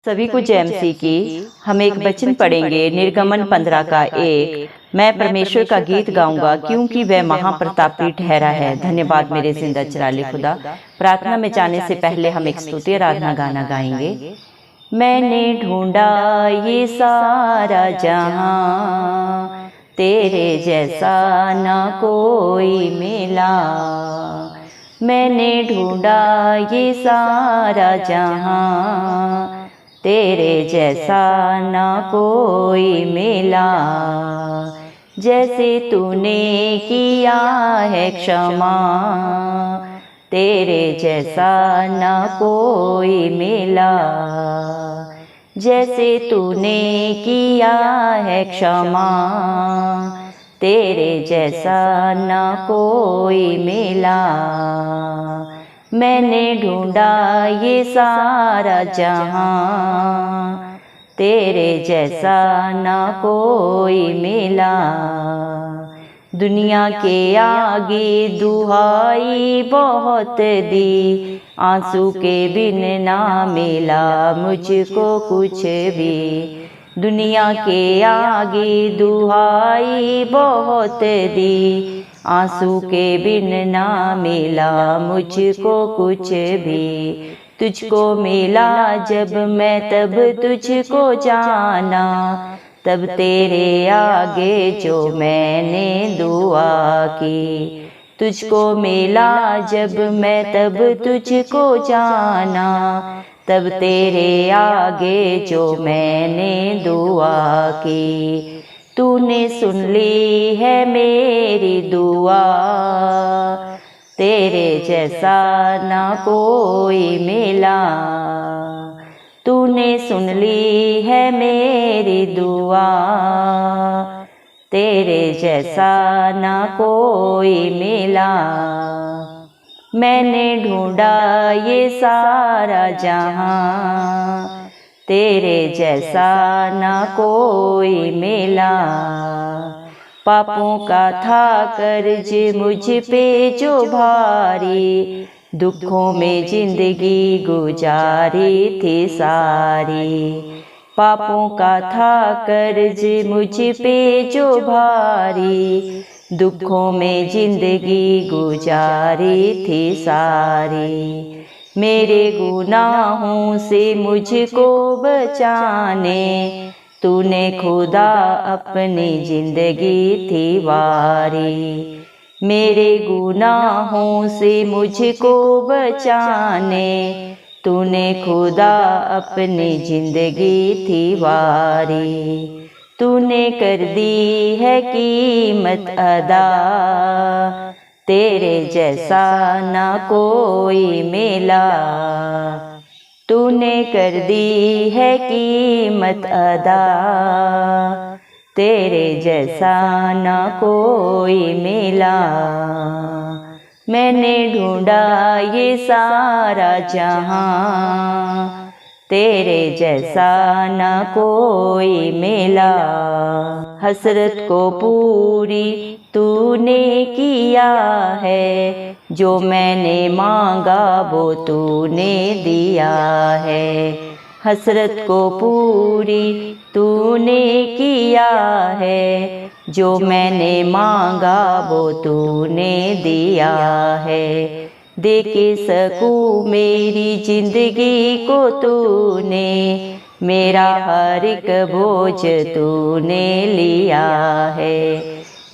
सभी को जय मसीह की। हम एक वचन पढ़ेंगे निर्गमन 15 का 1। मैं परमेश्वर का गीत गाऊंगा क्योंकि वह महाप्रतापी ठहरा है। धन्यवाद मेरे जिंदा चिराले खुदा। प्रार्थना में जाने से पहले हम एक स्तुति आराधना गाना गाएंगे। मैंने ढूंढा ये सारा जहां, तेरे जैसा ना कोई मिला। मैंने ढूंढा ये सारा जहां, तेरे जैसा ना कोई मिला। जैसे तूने किया है क्षमा, तेरे जैसा ना कोई मिला। जैसे तूने किया है क्षमा, तेरे जैसा ना कोई मिला। मैंने ढूंढा ये सारा जहां, तेरे जैसा ना कोई मिला। दुनिया के आगे दुहाई बहुत दी, आंसू के बिन ना मिला मुझको कुछ भी। दुनिया के आगे दुहाई बहुत दी, आंसू के बिन ना मिला मुझको कुछ भी। तुझको मिला जब मैं तब तुझको जाना, तब तेरे आगे जो मैंने दुआ की। तुझको मिला जब मैं तब तुझको जाना, तब तेरे आगे जो मैंने दुआ की। तूने सुन ली है मेरी दुआ, तेरे जैसा ना कोई मिला। तूने सुन ली है मेरी दुआ, तेरे जैसा ना कोई मिला। मैंने ढूंढा ये सारा जहां, तेरे जैसा ना कोई मिला। पापों का था कर्ज मुझ पे जो भारी, दुखों में जिंदगी गुजारी थी सारी। पापों का था कर्ज मुझ पे जो भारी, दुखों में जिंदगी गुजारी थी सारी। मेरे गुनाहों से मुझको बचाने, तूने खुदा अपनी जिंदगी थी वारी। मेरे गुनाहों से मुझको बचाने, तूने खुदा अपनी जिंदगी थी वारी। तूने कर दी है कीमत अदा, तेरे जैसा ना कोई मिला। तूने कर दी है कीमत अदा, तेरे जैसा ना कोई मिला। मैंने ढूंढा ये सारा जहां, तेरे जैसा ना कोई मिला। हसरत को पूरी तूने किया है, जो मैंने मांगा वो तूने दिया है। हसरत को पूरी तूने किया है, जो मैंने मांगा वो तूने दिया है। दे के सकूं मेरी जिंदगी को तूने, मेरा हर एक बोझ तूने लिया है।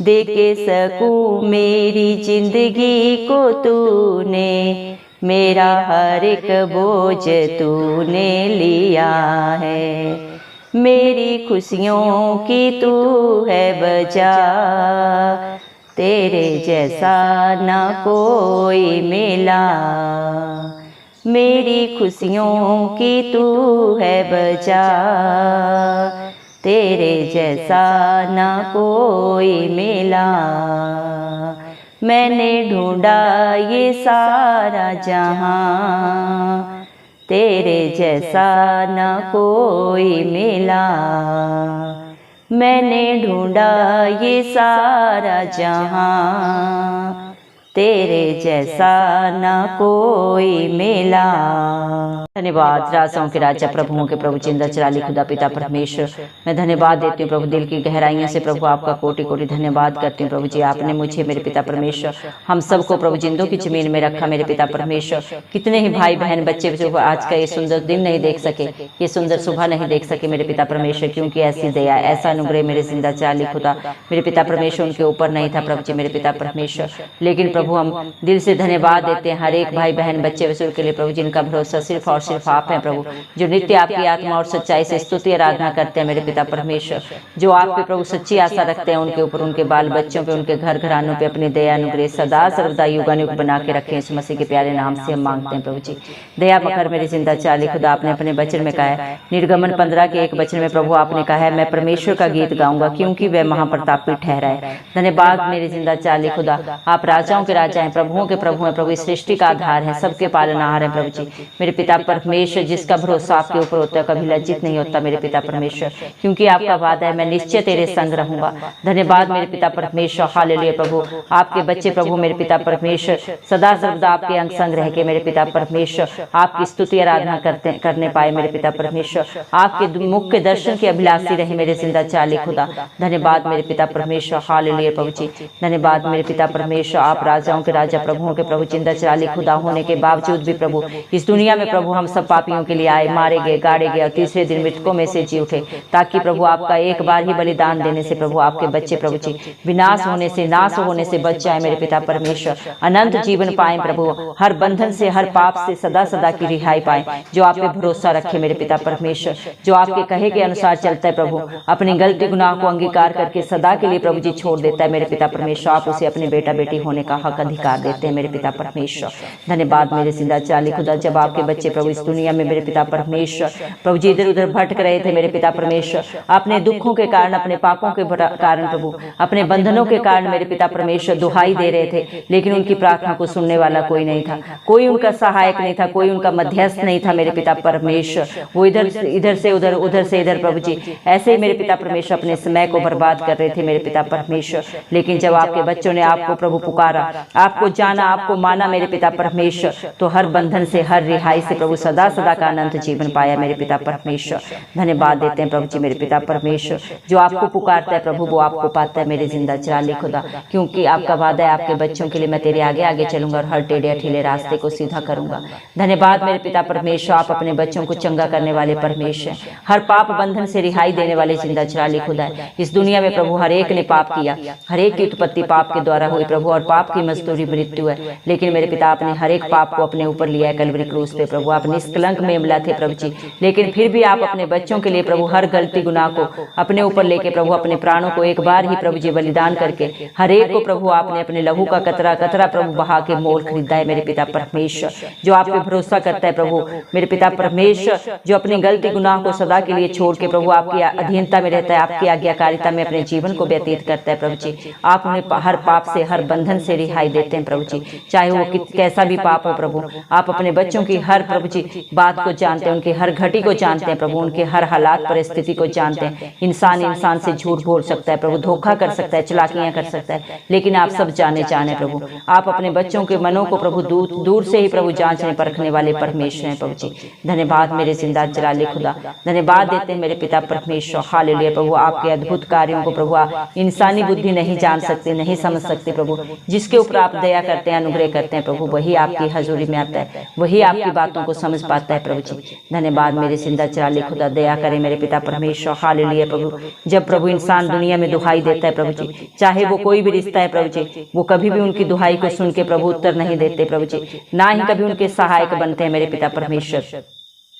दे के सकूं मेरी जिंदगी को तूने, मेरा हर एक बोझ तूने लिया है। मेरी खुशियों की तू है वजह, तेरे जैसा ना कोई मिला। मेरी खुशियों की तू है वजह, तेरे जैसा ना कोई मिला। मैंने ढूंढा ये सारा जहां, तेरे जैसा ना कोई मिला। मैंने ढूंढा ये सारा जहां, तेरे जैसा न कोई मिला। धन्यवाद राजाओं के राजा प्रभुओं के प्रभु जिंदा चिराली खुदा पिता परमेश्वर, मैं धन्यवाद देती हूँ प्रभु, दिल की गहराइयों से प्रभु आपका कोटि कोटि धन्यवाद करती हूँ प्रभु जी। आपने मुझे मेरे पिता परमेश्वर हम सबको प्रभु जिंदों की जमीन में रखा मेरे पिता परमेश्वर। कितने ही भाई बहन बच्चे जो आज का ये सुंदर दिन नहीं देख सके, ये सुंदर सुबह नहीं देख सके मेरे पिता परमेश्वर, क्योंकि ऐसी दया ऐसा अनुग्रह मेरे जिंदा चिराली खुदा मेरे पिता परमेश्वर उनके ऊपर नहीं था प्रभु जी मेरे पिता परमेश्वर। लेकिन प्रभु हम दिल से धन्यवाद देते हैं हर एक भाई बहन बच्चे वसूल के लिए प्रभु, जिनका भरोसा सिर्फ और सिर्फ आप हैं प्रभु, जो नित्य आपकी आत्मा और सच्चाई से स्तुति आराधना करते हैं मेरे पिता परमेश्वर, जो आप पे प्रभु सच्ची आशा रखते हैं उनके ऊपर, उनके बाल बच्चों पे, उनके घर घरानों पे अपनी दया अनुग्रह सदा सर्वदा युगानुग बना के रखें। इस मसीह के प्यारे नाम से हम मांगते हैं प्रभु जी। दया मकर मेरे जिंदा चिराली खुदा, आपने अपने वचन में कहा है निर्गमन 15 के 1 वचन में प्रभु आपने कहा है मैं परमेश्वर का गीत गाऊंगा क्योंकि वह महाप्रतापी ठहरा है। धन्यवाद मेरे जिंदा चिराली खुदा, आप राजाओं के राजा हैं, प्रभुओं के प्रभु हैं प्रभु, इस सृष्टि का आधार है, सबके पालनहार है प्रभु जी मेरे पिता परमेश्वर। जिसका भरोसा आपके ऊपर होता है कभी लज्जित नहीं होता मेरे पिता परमेश्वर, क्योंकि आपका वादा है मैं निश्चय तेरे संग रहूंगा। धन्यवाद मेरे पिता परमेश्वर, हालेलुया प्रभु। आपके बच्चे प्रभु मेरे पिता परमेश्वर सदा सर्वदा आपके अंग संग रह के मेरे पिता परमेश्वर आपकी स्तुति आराधना करने पाए मेरे पिता परमेश्वर, आपके मुख के दर्शन की अभिलाषी रहे मेरे जिंदा चिराली खुदा। धन्यवाद मेरे पिता परमेश्वर, हालेलुया प्रभु जी। धन्यवाद मेरे पिता परमेश्वर, आप राजाओं के राजा प्रभुओं के प्रभु जिंदा चिराली खुदा होने के बावजूद भी प्रभु इस दुनिया में प्रभु हम सब पापियों के लिए आए, मारे गए, गाड़े गए और तीसरे दिन मृतकों में से जी उठे, ताकि प्रभु आपका एक बार ही बलिदान देने से प्रभु आपके बच्चे प्रभु जी विनाश होने से नाश होने से बच जाए मेरे पिता परमेश्वर, अनंत जीवन पाए प्रभु, हर बंधन से हर पाप से सदा सदा की रिहाई पाए। जो आप पे भरोसा रखे मेरे पिता परमेश्वर, जो आपके कहे के अनुसार चलता है प्रभु, अपनी गलती गुनाह को अंगीकार करके सदा के लिए प्रभु जी छोड़ देता है मेरे पिता परमेश्वर, आप उसे अपने बेटा बेटी होने का हक अधिकार देते हैं मेरे पिता परमेश्वर। धन्यवाद मेरे जिंदा चिराली खुदा, जब आपके बच्चे प्रभु इस दुनिया में मेरे पिता परमेश्वर प्रभु जी इधर उधर भटक रहे थे मेरे पिता परमेश्वर, अपने दुखों के कारण, अपने पापों के कारण प्रभु, अपने बंधनों के कारण मेरे पिता परमेश्वर दुहाई दे रहे थे, लेकिन उनकी प्रार्थना को सुनने वाला कोई नहीं था, कोई उनका सहायक नहीं था, कोई उनका मध्यस्थ नहीं था मेरे पिता परमेश्वर। वो इधर से उधर, उधर से इधर प्रभु जी ऐसे ही मेरे पिता परमेश्वर अपने समय को बर्बाद कर रहे थे मेरे पिता परमेश्वर। लेकिन जब आपके बच्चों ने आपको प्रभु पुकारा, आपको जाना, आपको माना मेरे पिता परमेश्वर, तो हर बंधन से हर रिहाई से प्रभु सदा सदा का अनंत जीवन पाया मेरे पिता परमेश्वर। धन्यवाद देते हैं प्रभु जी मेरे पिता परमेश्वर, जो आपको पुकारता है प्रभु वो आपको पाता है मेरे जिंदा चिराली खुदा, क्योंकि आपका वादा है आपके बच्चों के लिए मैं तेरे आगे आगे चलूंगा और हर टेढ़े अठीले रास्ते को सीधा करूंगा। धन्यवाद मेरे पिता परमेश्वर, आप अपने बच्चों को चंगा करने वाले परमेश्वर, हर पाप बंधन से रिहाई देने वाले जिंदा चिराली खुदा है। इस दुनिया में प्रभु हर एक ने पाप किया, हर एक की उत्पत्ति पाप के द्वारा हुई प्रभु, और पाप की मजदूरी मृत्यु है, लेकिन मेरे पिता आपने हर एक पाप को अपने ऊपर लिया है कलवरी क्रूस पे प्रभु, आप निष्कलंक में मिला थे प्रभु जी, लेकिन फिर भी आप अपने बच्चों के लिए प्रभु हर गलती गुनाह को अपने ऊपर लेके प्रभु अपने प्राणों को एक बार ही प्रभु जी बलिदान करके हर एक को प्रभु आपने अपने लहू का कतरा कतरा प्रभु बहा के मोल खरीदा है मेरे पिता परमेश्वर। जो आप पे भरोसा करता है प्रभु मेरे पिता परमेश्वर, जो अपनी गलती गुनाह को सदा के लिए छोड़ के प्रभु आपकी अधीनता में रहता है, आपकी आज्ञाकारिता में अपने जीवन को व्यतीत करता है प्रभु जी, आप उन्हें हर पाप से हर बंधन से रिहाई देते हैं प्रभु जी, चाहे वो कैसा भी पाप हो प्रभु। आप अपने बच्चों की हर प्रभु जी बात को जानते हैं, उनकी हर घटी को जानते हैं प्रभु, उनके हर हालात परिस्थिति को जानते हैं। इंसान से झूठ बोल सकता है प्रभु, धोखा कर सकता है, चालाकियां कर सकता है, लेकिन आप सब जाने प्रभु। आप अपने बच्चों के मनों को प्रभु दूर से ही प्रभु जांचने परखने वाले परमेश्वर हैं प्रभु जी। धन्यवाद मेरे जिंदा चिराली खुदा, धन्यवाद देते हैं मेरे पिता परमेश्वर, हालेलुया प्रभु। आपके अद्भुत कार्यों को प्रभु इंसानी बुद्धि नहीं जान सकती, नहीं समझ सकती प्रभु, जिसके ऊपर आप दया करते हैं, अनुग्रह करते हैं प्रभु, वही आपकी हजूरी में आता है, वही आपकी बातों को समझ पाता है प्रभु जी। धन्यवाद मेरे जिंदा चिराली खुदा, दया करें मेरे पिता परमेश्वर, हालेलुया प्रभु। जब प्रभु इंसान दुनिया में दुहाई देता है प्रभु जी, चाहे वो कोई भी रिश्ता है प्रभु जी, वो कभी भी उनकी दुहाई को सुन के प्रभु उत्तर नहीं देते प्रभु जी, ना ही कभी उनके सहायक बनते हैं मेरे पिता परमेश्वर।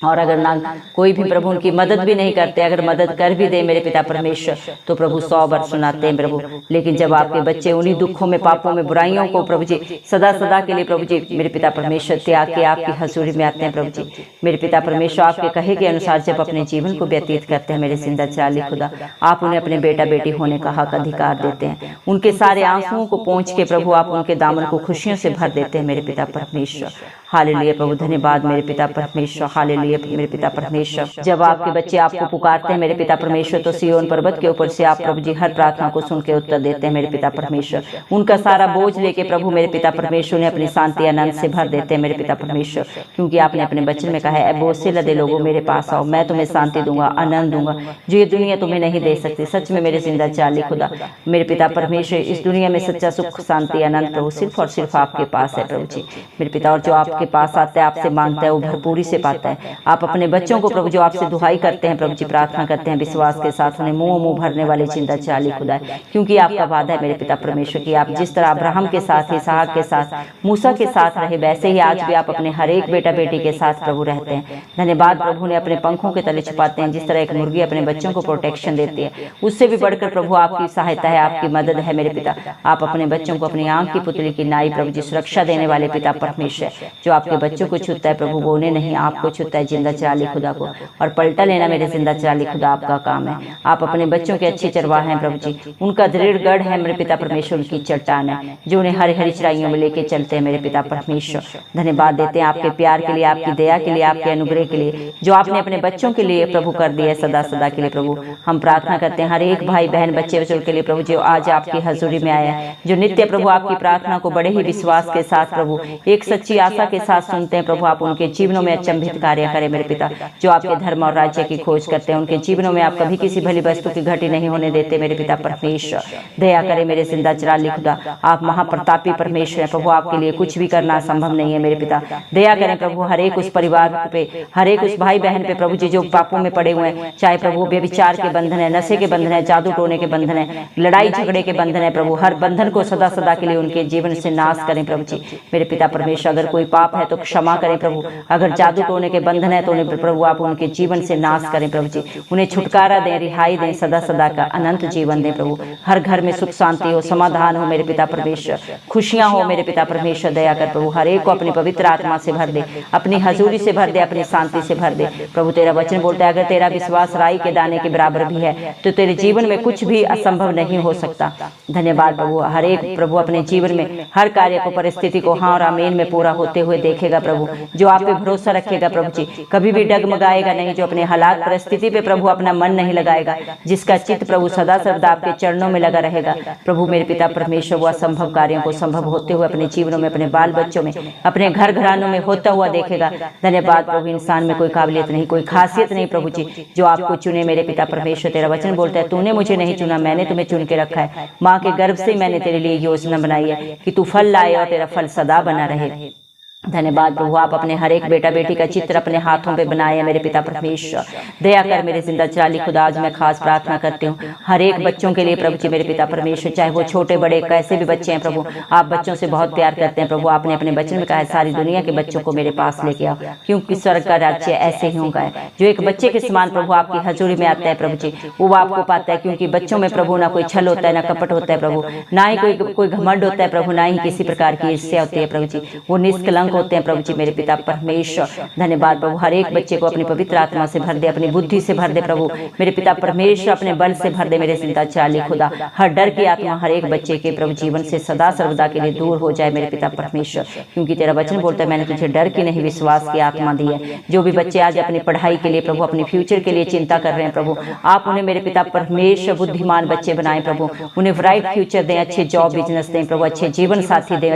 और अगर ना कोई भी प्रभु उनकी मदद भी नहीं करते, अगर मदद कर भी दे मेरे पिता परमेश्वर, तो प्रभु 100 बार सुनाते हैं प्रभु। लेकिन जब आपके बच्चे उन्हीं दुखों में, पापों में, बुराइयों को प्रभु जी सदा सदा के लिए प्रभु जी मेरे पिता परमेश्वर त्याग के आपकी हजूरी में आते हैं प्रभु जी, मेरे पिता परमेश्वर आपके कहे के अनुसार जब अपने जीवन को व्यतीत करते हैं मेरे जिंदा चिराली खुदा, आप उन्हें अपने बेटा बेटी होने का हक अधिकार देते हैं। उनके सारे आंसुओं को पोंछ के प्रभु आप उनके दामन को खुशियों से भर देते हैं मेरे पिता परमेश्वर, हालेलुया प्रभु। धन्यवाद मेरे पिता परमेश्वर, हालेलुया लिए मेरे पिता परमेश्वर। जब आपके बच्चे आपको पुकारते हैं मेरे पिता परमेश्वर, तो सिय्योन पर्वत के ऊपर से आप प्रभु जी हर प्रार्थना को सुन के उत्तर देते हैं मेरे पिता परमेश्वर। उनका सारा बोझ लेके प्रभु मेरे पिता परमेश्वर ने अपनी शांति आनंद से भर देते हैं मेरे पिता परमेश्वर, क्योंकि आपने अपने वचन में कहा है, बोझ से लदे लोगों मेरे पास आओ, मैं तुम्हें शांति दूंगा, आनंद दूंगा जो ये दुनिया तुम्हें नहीं दे सकती। सच में मेरे जिंदा चाली खुदा मेरे पिता परमेश्वर, इस दुनिया में सच्चा सुख शांति आनंद प्रभु सिर्फ और सिर्फ आपके पास है प्रभु जी मेरे पिता। और जो आपके पास आता है, आपसे मांगता है, वो भरपूरी से पाता है। आप अपने बच्चों को प्रभु जो आपसे दुहाई करते हैं प्रभु जी, प्रार्थना करते हैं विश्वास के साथ, उन्हें मुंह भरने वाले जिंदा चाली खुदा है, क्योंकि आपका वादा है मेरे पिता परमेश्वर की आप जिस तरह अब्राहम के साथ, इसहाक के साथ, मूसा के साथ रहे, वैसे ही आज भी आप अपने हर एक बेटा बेटी के साथ प्रभु रहते हैं। धन्यवाद प्रभु ने अपने पंखों के तले छुपाते हैं, जिस तरह एक मुर्गी अपने बच्चों को प्रोटेक्शन देती है, उससे भी बढ़कर प्रभु आपकी सहायता है, आपकी मदद है मेरे पिता। आप अपने बच्चों को अपनी आंख की पुतली की नाई प्रभु जी सुरक्षा देने वाले पिता परमेश्वर। जो आपके बच्चों को छूता है प्रभु, वो उन्हें नहीं आपको छूता है जिंदा चाली खुदा को, और पलटा लेना मेरे जिंदा चाली खुदा आपका काम है। आप अपने बच्चों के अच्छे चरवाह हैं प्रभु जी, उनका दृढ़ गढ़ है मेरे पिता परमेश्वर, उनकी चट्टान है जो उन्हें हरी हरी चराइयों में लेके चलते हैं मेरे पिता परमेश्वर। धन्यवाद देते हैं आपके प्यार के लिए, आपकी दया के लिए, आपके अनुग्रह के लिए जो आपने अपने बच्चों के लिए प्रभु कर दिया है सदा सदा के लिए प्रभु। हम प्रार्थना करते हैं हर एक भाई बहन बच्चे बच्चों के लिए प्रभु जो आज आपकी हजूरी में आया है, जो नित्य प्रभु आपकी प्रार्थना को बड़े ही विश्वास के साथ प्रभु एक सच्ची आशा के साथ सुनते हैं प्रभु। आप उनके जीवनों में अचंभित कार्य करें मेरे पिता, जो आपके धर्म और राज्य की खोज करते हैं, उनके जीवनों में आप कभी किसी भली वस्तु की घटी नहीं होने देते मेरे पिता परमेश्वर। दया करें मेरे जिंदा चिराली खुदा, आप महाप्रतापी परमेश्वर हैं प्रभु, आपके लिए कुछ भी करना संभव नहीं है मेरे पिता। दया करें प्रभु हर एक उस परिवार पे, हर एक उस भाई बहन पे प्रभु जी जो पापों में पड़े हुए हैं, चाहे प्रभु व्यभिचार के बंधन है, नशे के बंधन है, जादू टोने के बंधन है, लड़ाई झगड़े के बंधन है प्रभु, हर बंधन को सदा सदा के लिए उनके जीवन से नाश करें प्रभु जी मेरे पिता परमेश्वर। अगर कोई पाप है तो क्षमा करें प्रभु, अगर जादू टोने के बंधन है तो उन्हें प्रभु आप उनके जीवन से नाश करें प्रभु जी, उन्हें छुटकारा दें, रिहाई दें, सदा सदा का अनंत जीवन दें प्रभु। हर घर में सुख शांति हो, समाधान हो मेरे पिता परमेश्वर, खुशियां हो मेरे पिता परमेश्वर। दया कर प्रभु हर एक को अपनी पवित्र आत्मा से भर दे, अपनी हजूरी से भर दे, अपनी शांति से भर दे प्रभु। तेरा वचन बोलता है अगर तेरा विश्वास राई के दाने के बराबर भी है तो तेरे जीवन में कुछ भी असंभव नहीं हो सकता। धन्यवाद प्रभु हर एक प्रभु अपने जीवन में हर कार्य को, परिस्थिति को हाँ और आमीन में पूरा होते हुए देखेगा प्रभु, जो आप पे भरोसा रखेगा प्रभु जी, कभी भी डगमगाएगा नहीं, जो अपने हालात परिस्थिति पे प्रभु अपना मन नहीं लगाएगा, जिसका चित्त प्रभु सदा सर्वदा आपके चरणों में लगा रहेगा प्रभु मेरे पिता परमेश्वर। वो असंभव कार्यों को संभव होते हुए अपने जीवनों में, अपने बाल बच्चों में, अपने घर घरानों में होता हुआ देखेगा। धन्यवाद प्रभु इंसान में कोई काबिलियत नहीं, कोई खासियत नहीं प्रभु जी, जो आपको चुने मेरे पिता परमेश्वर। तेरा वचन बोलता है तूने मुझे नहीं चुना, मैंने तुम्हें चुन के रखा है, माँ के गर्भ से मैंने तेरे लिए योजना बनाई है कि तू फल लाए और तेरा फल सदा बना रहे। धन्यवाद प्रभु आप अपने हर एक बेटा बेटी का चित्र अपने हाथों पे बनाए है मेरे पिता परमेश्वर। दया कर मेरे जिंदा चिराली खुदा, आज मैं खास प्रार्थना करती हूँ हर एक बच्चों के लिए प्रभु जी मेरे पिता परमेश्वर, चाहे वो छोटे बड़े कैसे भी बच्चे हैं प्रभु, आप बच्चों से बहुत प्यार करते हैं प्रभु। आपने अपने वचन में कहा है सारी दुनिया के बच्चों को मेरे पास लेके आओ, क्योंकि स्वर्ग का राज्य ऐसे ही होगा। जो एक बच्चे के समान प्रभु आपकी हजूरी में आता है प्रभु जी, वो आपको पाता है, क्योंकि बच्चों में प्रभु ना कोई छल होता है, ना कपट होता है प्रभु, ना ही कोई घमंड होता है प्रभु, ना ही किसी प्रकार की ईर्ष्या होती है प्रभु जी। वो निष्कलंक होते हैं प्रभु जी मेरे पिता परमेश्वर। धन्यवाद प्रभु हर एक बच्चे को अपनी पवित्र आत्मा से भर दे, अपनी बुद्धि से भर दे प्रभु मेरे पिता परमेश्वर, अपने बल से भर दे मेरे जिंदा चाली खुदा। हर डर की आत्मा हर एक बच्चे के प्रभु जीवन से सदा सर्वदा के लिए दूर हो जाए मेरे पिता परमेश्वर, क्योंकि तेरा वचन बोलता है मैंने तुझे डर की नहीं विश्वास की आत्मा दी है। जो भी बच्चे आज अपनी पढ़ाई के लिए प्रभु, अपने फ्यूचर के लिए चिंता कर रहे हैं प्रभु, आप उन्हें मेरे पिता परमेश्वर बुद्धिमान बच्चे बनाए प्रभु, उन्हें ब्राइट फ्यूचर दें, अच्छे जॉब बिजनेस दें प्रभु, अच्छे जीवन साथी दें,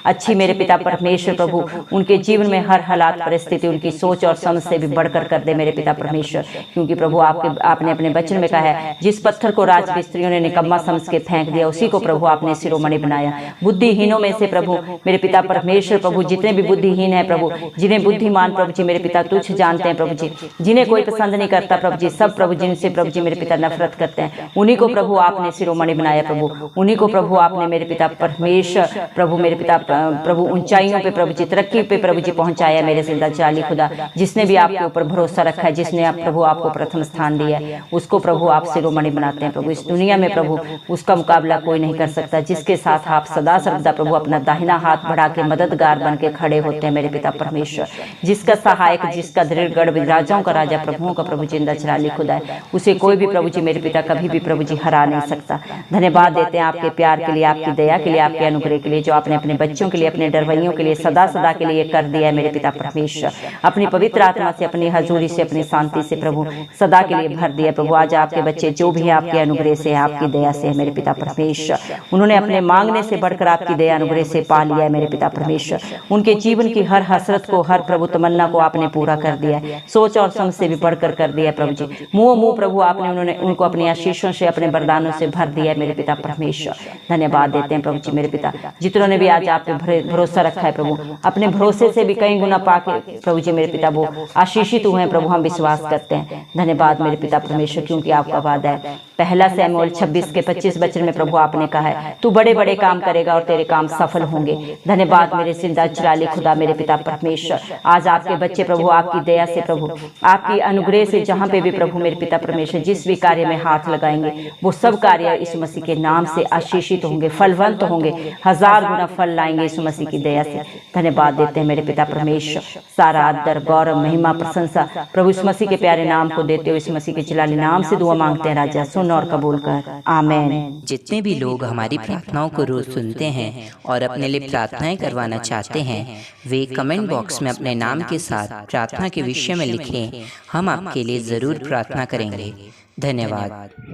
अच्छी मेरे पिता परमेश्वर प्रभु उनके जीवन में हर हालात परिस्थिति उनकी सोच और समझ से भी बढ़कर कर दे मेरे पिता परमेश्वर, क्योंकि प्रभु आपने अपने वचन में कहा है जिस पत्थर को राज मिस्त्रियों ने निकम्मा समझ के फेंक दिया, उसी को प्रभु आपने शिरोमणि बनाया। बुद्धिहीनों में से प्रभु मेरे पिता परमेश्वर प्रभु जितने भी बुद्धिहीन है प्रभु, जिन्हें बुद्धिमान प्रभु जी मेरे पिता तुच्छ जानते हैं प्रभु जी, जिन्हें कोई पसंद नहीं करता प्रभु जी, सब प्रभु जिनसे प्रभु जी मेरे पिता नफरत करते हैं, उन्हीं को प्रभु आपने शिरोमणि बनाया प्रभु, उन्हीं को प्रभु आपने मेरे पिता परमेश्वर प्रभु मेरे पिता प्रभु ऊंचाइयों पे प्रभु जी, तरक्की पे प्रभु जी पहुंचाया मेरे जिंदा चाली खुदा। जिसने भी आपके ऊपर भरोसा रखा है, जिसने आप प्रभु आपको प्रथम स्थान दिया है, उसको प्रभु आप शिरोमणि बनाते हैं प्रभु। इस दुनिया में प्रभु उसका मुकाबला कोई नहीं कर सकता, जिसके साथ आप सदा सर्वदा प्रभु अपना दाहिना हाथ बढ़ा के मददगार बन के खड़े होते हैं मेरे पिता परमेश्वर। जिसका सहायक, जिसका दृढ़ गढ़, राजाओं का राजा, प्रभुओं का प्रभु जिंदा चिराली खुदा है, उसे कोई भी प्रभु जी मेरे पिता कभी भी प्रभु जी हरा नहीं सकता। धन्यवाद देते हैं आपके प्यार के लिए, आपकी दया के लिए, आपके अनुग्रह के लिए, जो आपने अपने बच्चों के लिए, अपने डरवैयों के लिए सदा सदा के लिए कर दिया है मेरे पिता परमेश्वर। अपनी पवित्र आत्मा से, अपनी हजूरी से, अपनी शांति से प्रभु सदा के लिए भर दिया प्रभु। आज आपके बच्चे जो भी हैं आपके अनुग्रह से, आपकी दया से है मेरे पिता परमेश्वर। उन्होंने अपने मांगने से बढ़कर आपकी दया अनुग्रह से पा लिया है मेरे पिता परमेश्वर। उनके जीवन की हर हसरत को, हर प्रभु तमन्ना को आपने पूरा कर दिया है, सोच और समझ से भी बढ़कर कर दिया प्रभु जी। मुंह प्रभु आपने उनको अपनी आशीषों से, अपने वरदानों से भर दिया है मेरे पिता परमेश्वर। धन्यवाद देते हैं प्रभु जी मेरे पिता। जितनों ने भी आज आप पे भरोसा रखा है प्रभु, अपने भरोसे से भी कई गुना पाके प्रभु जी मेरे पिता वो आशीषित हुए हैं प्रभु, हम विश्वास करते हैं। धन्यवाद मेरे पिता परमेश्वर, क्योंकि आपका वादा है। पहला शमूएल 26:25 वचन में प्रभु आपने कहा है तू बड़े बड़े काम करेगा और तेरे काम सफल होंगे। धन्यवाद मेरे जिंदा चिराले खुदा मेरे पिता परमेश्वर। आज आपके बच्चे प्रभु आपकी दया से प्रभु, आपकी अनुग्रह से जहाँ पे भी प्रभु मेरे पिता परमेश्वर जिस भी कार्य में हाथ लगाएंगे वो सब कार्य इस मसीह के नाम से आशीषित होंगे, फलवंत होंगे, 1000 गुना फल लाएंगे इस मसीह की दया से। धन्यवाद देते हैं मेरे पिता परमेश्वर। सारा आदर, गौरव, महिमा, प्रशंसा प्रभु इस मसीह के प्यारे नाम को देते हो। इस मसीह के चिलाली नाम से दुआ मांगते हैं राजा, सुन और कबूल कर, आमीन। जितने भी लोग हमारी प्रार्थनाओं को रोज सुनते हैं और अपने लिए प्रार्थनाएं करवाना चाहते हैं वे कमेंट बॉक्स में अपने नाम के साथ प्रार्थना के विषय में लिखें। हम आपके लिए जरूर प्रार्थना करेंगे। धन्यवाद।